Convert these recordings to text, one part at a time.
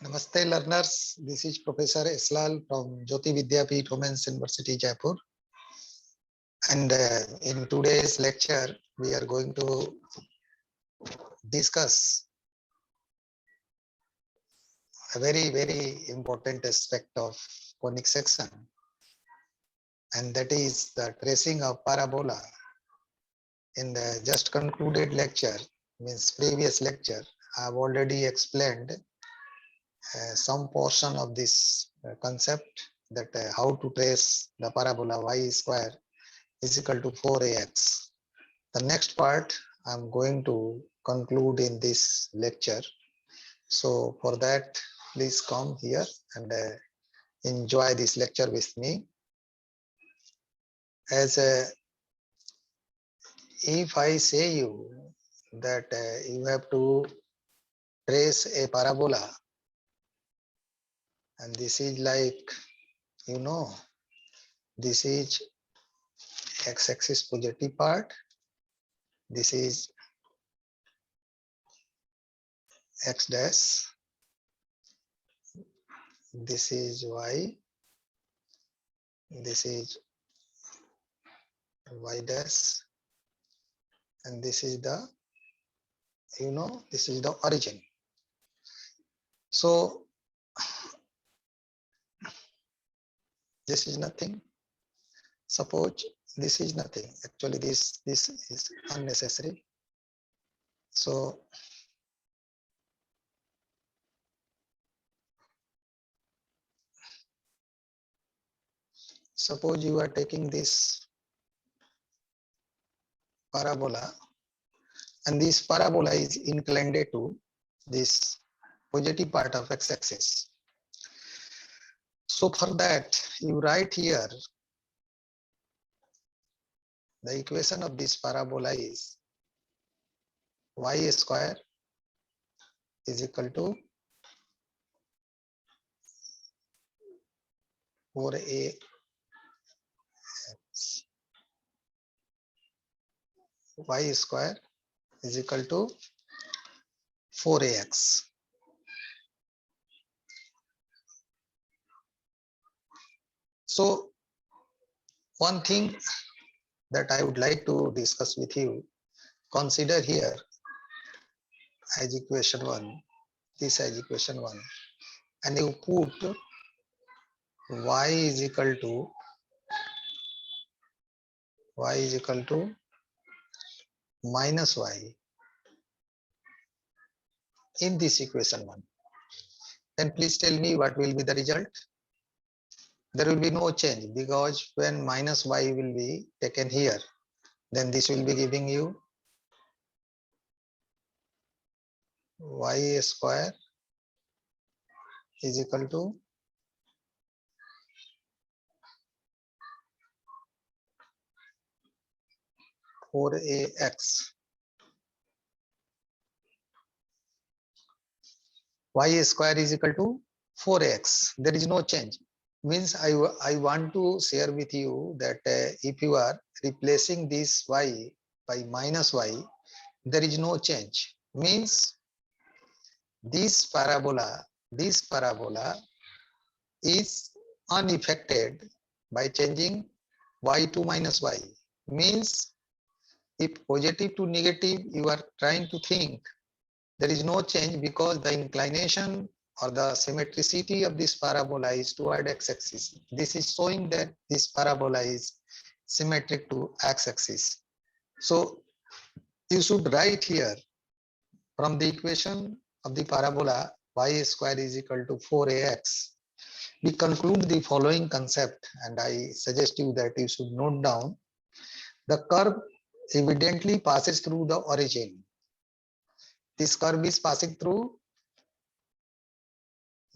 Namaste learners, this is Professor Eslal from Jyoti Vidyapeeth Women's University Jaipur, and in today's lecture we are going to discuss a very important aspect of conic section, and that is the tracing of parabola. In the just concluded lecture, means previous lecture, I have already explained some portion of this concept, that how to trace the parabola y square is equal to 4ax. The next part I'm going to conclude in this lecture. So for that, please come here and enjoy this lecture with me. As if I say you that you have to trace a parabola, and this is like, this is x-axis positive part, this is x dash, this is y, this is y dash, and this is the, this is the origin. So this is nothing. Suppose this is nothing. Actually, this is unnecessary. So suppose you are taking this parabola, and this parabola is inclined to this positive part of x-axis. So for that, you write here the equation of this parabola is y square is equal to 4a y square is equal to 4ax. So one thing that I would like to discuss with you, consider here as equation 1, this as equation 1, and you put y is equal to minus y in this equation 1. Then please tell me what will be the result. There will be no change, because when minus y will be taken here, then this will be giving you y square is equal to 4ax. Y square is equal to 4x. There is no change. Means I want to share with you that if you are replacing this y by minus y, there is no change. Means this parabola is unaffected by changing y to minus y. Means if positive to negative you are trying to think, there is no change, because the inclination or the symmetricity of this parabola is toward x-axis. This is showing that this parabola is symmetric to x-axis. So you should write here from the equation of the parabola y square is equal to 4ax. We conclude the following concept, and I suggest you that you should note down. The curve evidently passes through the origin. This curve is passing through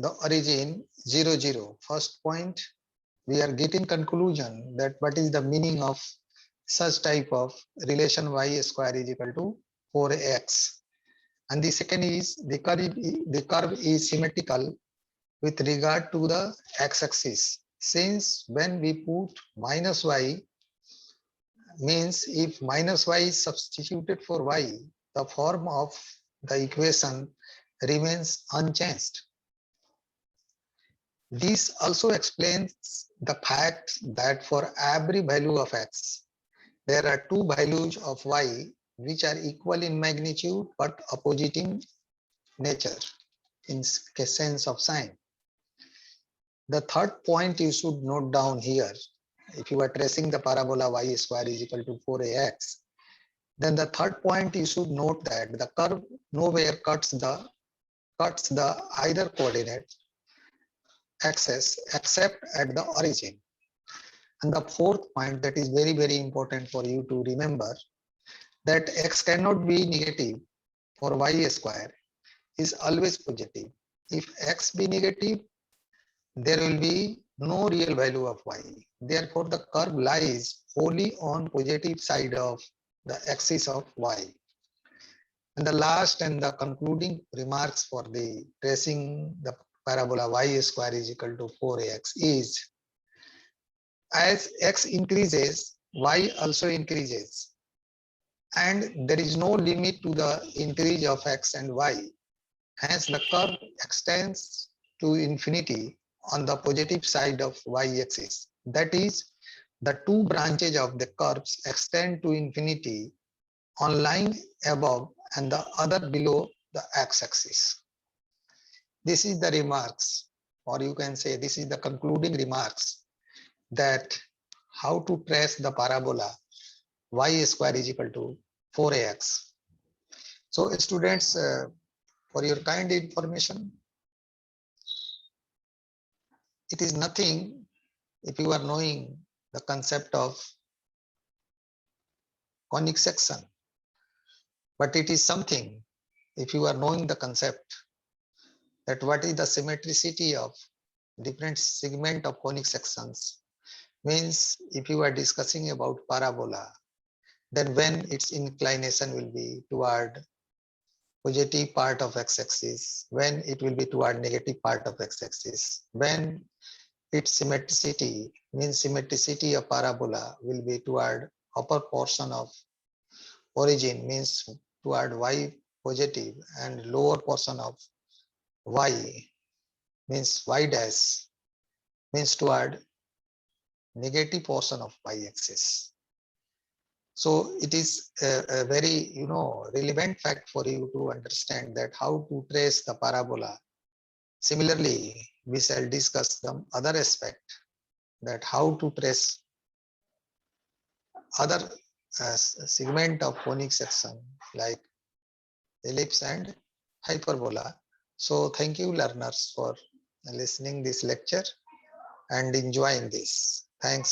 the origin 0, 0. First point, we are getting conclusion that what is the meaning of such type of relation y square is equal to 4x. And the second is the curve is symmetrical with regard to the x-axis. Since when we put minus y, means if minus y is substituted for y, the form of the equation remains unchanged. This also explains the fact that for every value of x, there are two values of y which are equal in magnitude but opposite in nature, in sense of sign. The third point you should note down here, if you are tracing the parabola y square is equal to 4ax, then the third point you should note that the curve nowhere cuts the either coordinate axis except at the origin. And the fourth point that is very important for you to remember, that x cannot be negative for y square is always positive. If x be negative, there will be no real value of y. Therefore, the curve lies wholly on positive side of the axis of y. And the last and the concluding remarks for the tracing the parabola y square is equal to 4ax is, as x increases, y also increases. And there is no limit to the increase of x and y. Hence, the curve extends to infinity on the positive side of y-axis. That is, the two branches of the curves extend to infinity on line above and the other below the x-axis. This is the remarks, or you can say this is the concluding remarks, that how to trace the parabola y square is equal to 4ax. So students, for your kind information, it is nothing if you are knowing the concept of conic section, but it is something if you are knowing the concept that what is the symmetricity of different segment of conic sections. Means if you are discussing about parabola, then when its inclination will be toward positive part of x-axis, when it will be toward negative part of x-axis, when its symmetricity means symmetricity of parabola will be toward upper portion of origin, means toward y positive, and lower portion of y means y dash means toward negative portion of y-axis. So it is a very relevant fact for you to understand that how to trace the parabola. Similarly, we shall discuss the other aspect, that how to trace other segment of conic section like ellipse and hyperbola. So thank you learners for listening this lecture and enjoying this. Thanks.